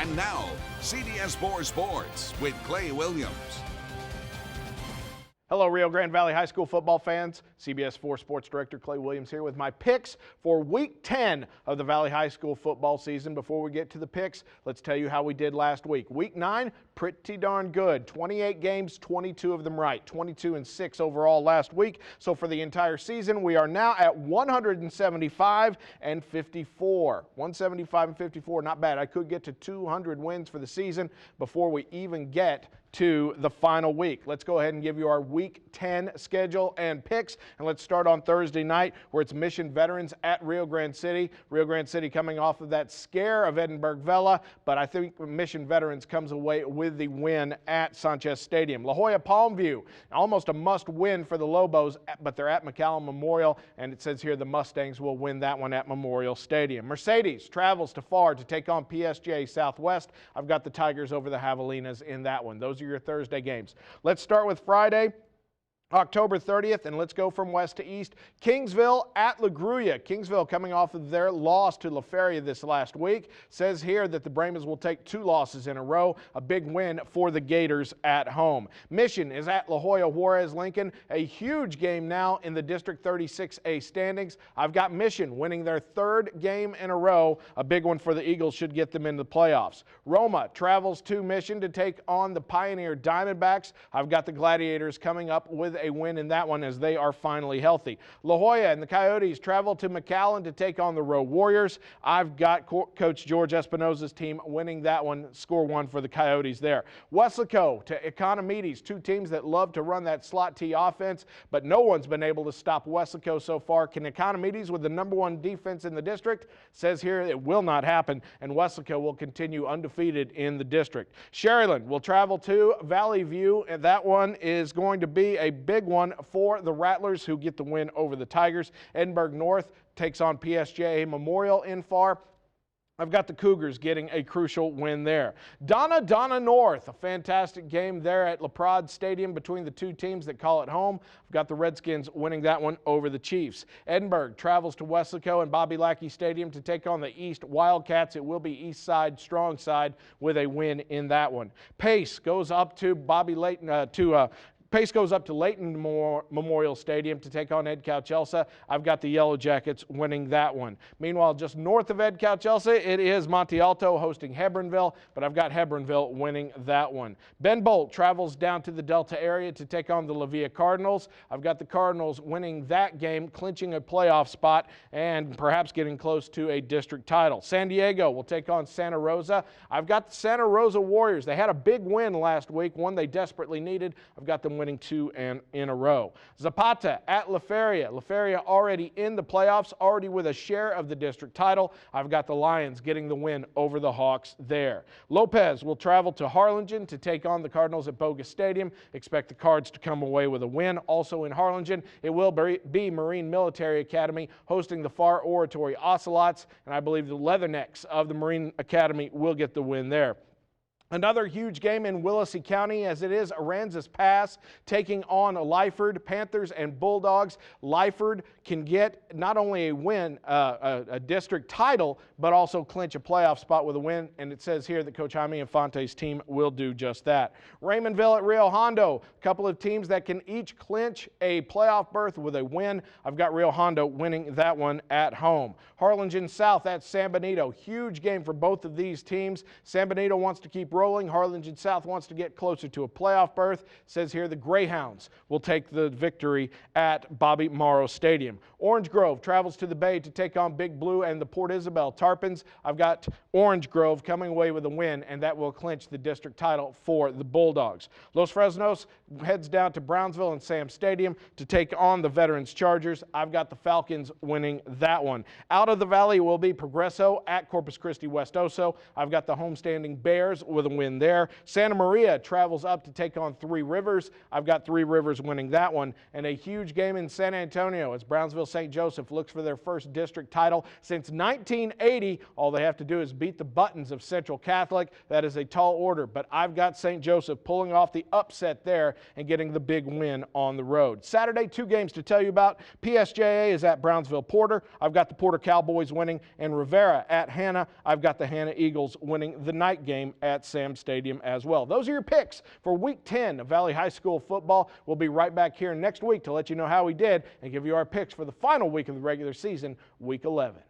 And now, CBS4 Sports with Clay Williams. Hello, Rio Grande Valley High School football fans. CBS 4 Sports Director Clay Williams here with my picks for Week 10 of the Valley High School football season. Before we get to the picks, let's tell you how we did last week. Week 9, pretty darn good. 28 games, 22 of them right. 22-6 overall last week. So for the entire season, we are now at 175 and 54. 175 and 54, not bad. I could get to 200 wins for the season before we even get to the final week. Let's go ahead and give you our Week 10 schedule and picks. And let's start on Thursday night where it's Mission Veterans at Rio Grande City. Rio Grande City coming off of that scare of Edinburgh Vela, but I think Mission Veterans comes away with the win at Sanchez Stadium. La Jolla Palmview, almost a must-win for the Lobos, but they're at McCallum Memorial, and it says here the Mustangs will win that one at Memorial Stadium. Mercedes travels to Pharr to take on PSJ Southwest. I've got the Tigers over the Javelinas in that one. Those are your Thursday games. Let's start with Friday, October 30th, and let's go from west to east. Kingsville at La Grulla. Kingsville coming off of their loss to La Feria this last week. Says here that the Brahmas will take 2 losses in a row. A big win for the Gators at home. Mission is at La Jolla Juarez Lincoln. A huge game now in the District 36A standings. I've got Mission winning their 3rd game in a row. A big one for the Eagles, should get them into the playoffs. Roma travels to Mission to take on the Pioneer Diamondbacks. I've got the Gladiators coming up with a win in that one as they are finally healthy. La Jolla and the Coyotes travel to McAllen to take on the Road Warriors. I've got Coach George Espinosa's team winning that one, score 1 for the Coyotes there. Weslaco to Economides, 2 teams that love to run that slot T offense, but no one's been able to stop Weslaco so far. Can Economides, with the #1 defense in the district? Says here it will not happen, and Weslaco will continue undefeated in the district. Sherryland will travel to Valley View, and that one is going to be a big one for the Rattlers, who get the win over the Tigers. Edinburgh North takes on PSJ Memorial in Pharr. I've got the Cougars getting a crucial win there. Donna North, a fantastic game there at La Prade Stadium between the 2 teams that call it home. I've got the Redskins winning that one over the Chiefs. Edinburgh travels to Weslaco and Bobby Lackey Stadium to take on the East Wildcats. It will be East Side, strong side, with a win in that one. Pace goes up to Pace goes up to Layton Memorial Stadium to take on Ed Chelsea. I've got the Yellow Jackets winning that one. Meanwhile, just north of Ed Chelsea, it is Monte Alto hosting Hebronville, but I've got Hebronville winning that one. Ben Bolt travels down to the Delta area to take on the La Villa Cardinals. I've got the Cardinals winning that game, clinching a playoff spot, and perhaps getting close to a district title. San Diego will take on Santa Rosa. I've got the Santa Rosa Warriors. They had a big win last week, one they desperately needed. I've got them winning 2 in a row. Zapata at La Feria. La Feria already in the playoffs, already with a share of the district title. I've got the Lions getting the win over the Hawks there. Lopez will travel to Harlingen to take on the Cardinals at Bogus Stadium. Expect the Cards to come away with a win. Also in Harlingen, it will be Marine Military Academy hosting the Pharr Oratory Ocelots, and I believe the Leathernecks of the Marine Academy will get the win there. Another huge game in Willacy County, as it is Aransas Pass taking on Lyford. Panthers and Bulldogs. Lyford can get not only a win, a district title, but also clinch a playoff spot with a win, and it says here that Coach Jaime Infante's team will do just that. Raymondville at Rio Hondo, a couple of teams that can each clinch a playoff berth with a win. I've got Rio Hondo winning that one at home. Harlingen South at San Benito, huge game for both of these teams. San Benito wants to keep rolling. Harlingen South wants to get closer to a playoff berth. Says here the Greyhounds will take the victory at Bobby Morrow Stadium. Orange Grove travels to the Bay to take on Big Blue and the Port Isabel Tarpons. I've got Orange Grove coming away with a win, and that will clinch the district title for the Bulldogs. Los Fresnos heads down to Brownsville and Sam Stadium to take on the Veterans Chargers. I've got the Falcons winning that one. Out of the Valley will be Progresso at Corpus Christi West Oso. I've got the homestanding Bears with a win there. Santa Maria travels up to take on Three Rivers. I've got Three Rivers winning that one. And a huge game in San Antonio as Brownsville St. Joseph looks for their first district title since 1980. All they have to do is beat the Buttons of Central Catholic. That is a tall order, but I've got St. Joseph pulling off the upset there and getting the big win on the road. Saturday, 2 games to tell you about. PSJA is at Brownsville Porter. I've got the Porter Cowboys winning, and Rivera at Hanna. I've got the Hanna Eagles winning the night game at Sam Stadium as well. Those are your picks for Week 10 of Valley High School football. We'll be right back here next week to let you know how we did and give you our picks for the final week of the regular season, Week 11.